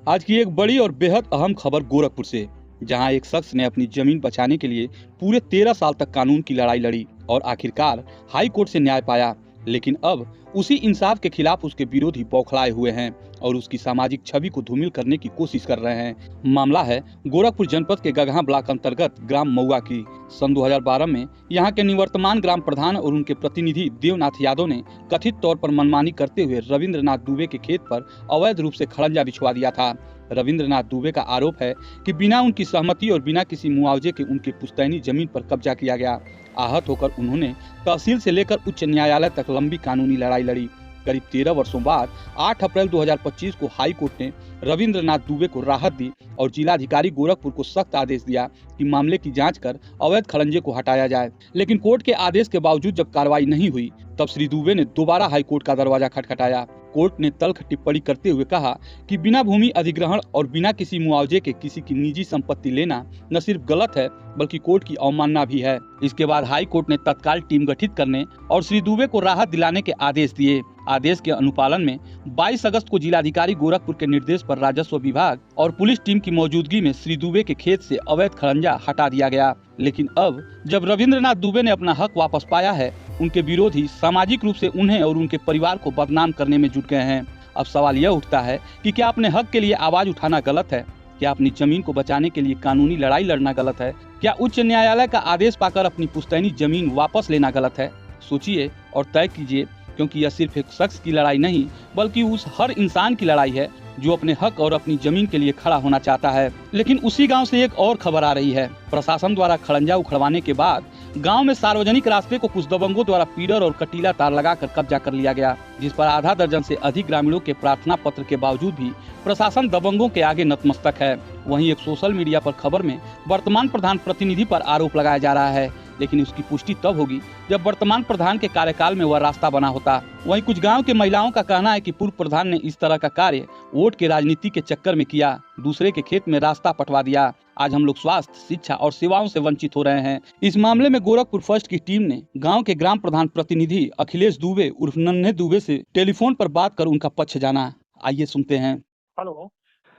आज की एक बड़ी और बेहद अहम खबर गोरखपुर से, जहां एक शख्स ने अपनी जमीन बचाने के लिए पूरे 13 साल तक कानून की लड़ाई लड़ी और आखिरकार हाई कोर्ट से न्याय पाया। लेकिन अब उसी इंसाफ के खिलाफ उसके विरोधी बौखलाए हुए हैं और उसकी सामाजिक छवि को धूमिल करने की कोशिश कर रहे हैं। मामला है गोरखपुर जनपद के गगहा ब्लॉक अंतर्गत ग्राम मऊआ की। सन 2012 में यहाँ के निवर्तमान ग्राम प्रधान और उनके प्रतिनिधि देवनाथ यादव ने कथित तौर पर मनमानी करते हुए रविंद्रनाथ दुबे के खेत पर अवैध रूप से खड़ंजा बिछवा दिया था। रविंद्रनाथ दुबे का आरोप है कि बिना उनकी सहमति और बिना किसी मुआवजे के उनकी पुश्तैनी जमीन पर कब्जा किया गया। आहत होकर उन्होंने तहसील से लेकर उच्च न्यायालय तक लंबी कानूनी लड़ाई लड़ी। करीब 13 वर्षों बाद 8 अप्रैल 2025 को हाई कोर्ट ने रविंद्रनाथ दुबे को राहत दी और जिलाधिकारी गोरखपुर को सख्त आदेश दिया कि मामले की जांच कर अवैध खड़ंजे को हटाया जाए। लेकिन कोर्ट के आदेश के बावजूद जब कार्रवाई नहीं हुई, तब श्री दुबे ने दोबारा हाई कोर्ट का दरवाजा खटखटाया। कोर्ट ने तल्ख टिप्पणी करते हुए कहा कि बिना भूमि अधिग्रहण और बिना किसी मुआवजे के किसी की निजी संपत्ति लेना न सिर्फ गलत है बल्कि कोर्ट की अवमानना भी है। इसके बाद हाई कोर्ट ने तत्काल टीम गठित करने और श्री दुबे को राहत दिलाने के आदेश दिए। आदेश के अनुपालन में 22 अगस्त को जिलाधिकारी गोरखपुर के निर्देश पर राजस्व विभाग और पुलिस टीम की मौजूदगी में श्री दुबे के खेत से अवैध खड़ंजा हटा दिया गया। लेकिन अब जब रविंद्रनाथ दुबे ने अपना हक वापस पाया है, उनके विरोधी सामाजिक रूप से उन्हें और उनके परिवार को बदनाम करने में जुट गए हैं। अब सवाल यह उठता है कि क्या अपने हक के लिए आवाज उठाना गलत है? क्या अपनी जमीन को बचाने के लिए कानूनी लड़ाई लड़ना गलत है? क्या उच्च न्यायालय का आदेश पाकर अपनी पुश्तैनी जमीन वापस लेना गलत है? सोचिए और तय कीजिए, क्योंकि यह सिर्फ एक शख्स की लड़ाई नहीं बल्कि उस हर इंसान की लड़ाई है जो अपने हक और अपनी जमीन के लिए खड़ा होना चाहता है। लेकिन उसी गांव से एक और खबर आ रही है। प्रशासन द्वारा खड़ंजा उखड़वाने के बाद गांव में सार्वजनिक रास्ते को कुछ दबंगों द्वारा पीडर और कटीला तार लगाकर कब्जा कर लिया गया, जिस पर आधा दर्जन से अधिक ग्रामीणों के प्रार्थना पत्र के बावजूद भी प्रशासन दबंगों के आगे नतमस्तक है। वहीं एक सोशल मीडिया पर खबर में वर्तमान प्रधान प्रतिनिधि पर आरोप लगाया जा रहा है, लेकिन उसकी पुष्टि तब होगी जब वर्तमान प्रधान के कार्यकाल में वह रास्ता बना होता। वहीं कुछ गांव के महिलाओं का कहना है कि पूर्व प्रधान ने इस तरह का कार्य वोट के राजनीति के चक्कर में किया, दूसरे के खेत में रास्ता पटवा दिया। आज हम लोग स्वास्थ्य, शिक्षा और सेवाओं से वंचित हो रहे हैं। इस मामले में गोरखपुर फर्स्ट की टीम ने गांव के ग्राम प्रधान प्रतिनिधि अखिलेश दुबे उर्फ नन्हे दुबे से टेलीफोन पर बात कर उनका पक्ष जाना। आइए सुनते हैं। हेलो।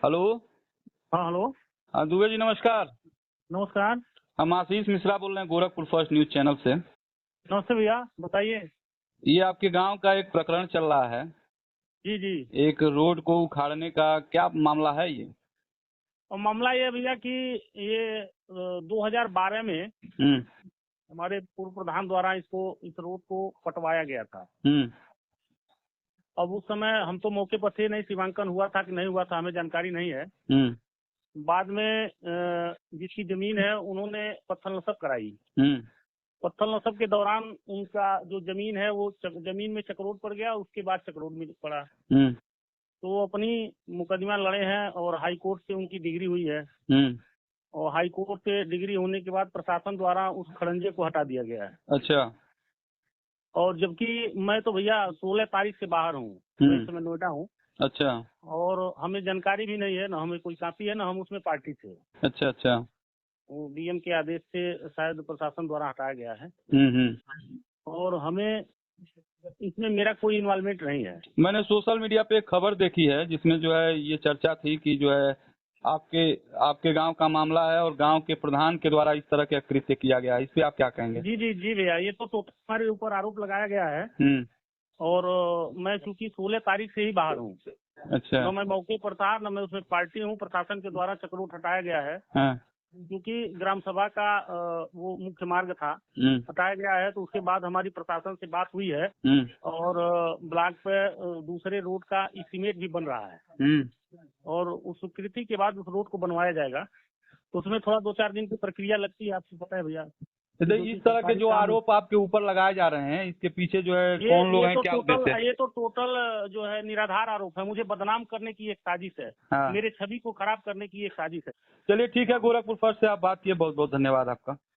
हेलो। हाँ हेलो। हाँ दुबे जी, नमस्कार। नमस्कार। हम आशीष मिश्रा बोल रहे हैं गोरखपुर फर्स्ट न्यूज चैनल से। नमस्ते भैया, बताइए। ये आपके गांव का एक प्रकरण चल रहा है, जी जी। एक रोड को उखाड़ने का, क्या मामला है ये? और मामला ये है भैया कि ये 2012 में हम्म। हमारे पूर्व प्रधान द्वारा इस रोड को कटवाया गया था। हम्म। अब उस समय हम तो मौके पर थे नहीं, सीमांकन हुआ था कि नहीं हुआ था हमें जानकारी नहीं है। हम्म। बाद में जिसकी जमीन है उन्होंने पत्थर नसब कराई। हम्म। पत्थर नसब के दौरान उनका जो जमीन है वो जमीन में चक्रोट पड़ गया, उसके बाद चक्रोट में पड़ा। हम्म। तो वो अपनी मुकदमा लड़े हैं और हाई कोर्ट से उनकी डिग्री हुई है। हम्म। और हाई कोर्ट से डिग्री होने के बाद प्रशासन द्वारा उस खड़ंजे को हटा दिया गया है। अच्छा। और जबकि मैं तो भैया 16 तारीख से बाहर हूँ, मैं इस समय नोएडा हूँ। अच्छा। और हमें जानकारी भी नहीं है, ना हमें कोई कापी है, ना हम उसमें पार्टी थे। अच्छा। अच्छा। वो डीएम के आदेश से शायद प्रशासन द्वारा हटाया गया है। और हमें इसमें मेरा कोई इन्वॉल्वमेंट नहीं है। मैंने सोशल मीडिया पे एक खबर देखी है जिसमें जो है ये चर्चा थी कि जो है आपके आपके गांव का मामला है और गांव के प्रधान के द्वारा इस तरह के कृत्य किया गया है। इस पे आप क्या कहेंगे? जी जी जी भैया, ये तो हमारे ऊपर आरोप लगाया गया है। और मैं चूंकि 16 तारीख से ही बाहर हूँ। अच्छा। न मैं मौके पर था, न मैं उसमें पार्टी हूँ। प्रशासन के द्वारा चक्रोट हटाया गया है। हाँ। क्योंकि ग्राम सभा का वो मुख्य मार्ग था, हटाया गया है। तो उसके बाद हमारी प्रशासन से बात हुई है और ब्लॉक पे दूसरे रोड का एस्टीमेट भी बन रहा है। और उस स्वीकृति के बाद उस रोड को बनवाया जाएगा। तो उसमें थोड़ा 2-4 दिन की प्रक्रिया लगती है, आपको पता है भैया। इस तरह के जो आरोप आपके ऊपर लगाए जा रहे हैं, इसके पीछे जो है कौन लोग हैं, क्या उद्देश्य है? ये तो टोटल जो है निराधार आरोप है। मुझे बदनाम करने की एक साजिश है। हाँ। मेरे छवि को खराब करने की एक साजिश है। चलिए ठीक है, गोरखपुर फर्स्ट से आप बात किए, बहुत बहुत धन्यवाद आपका।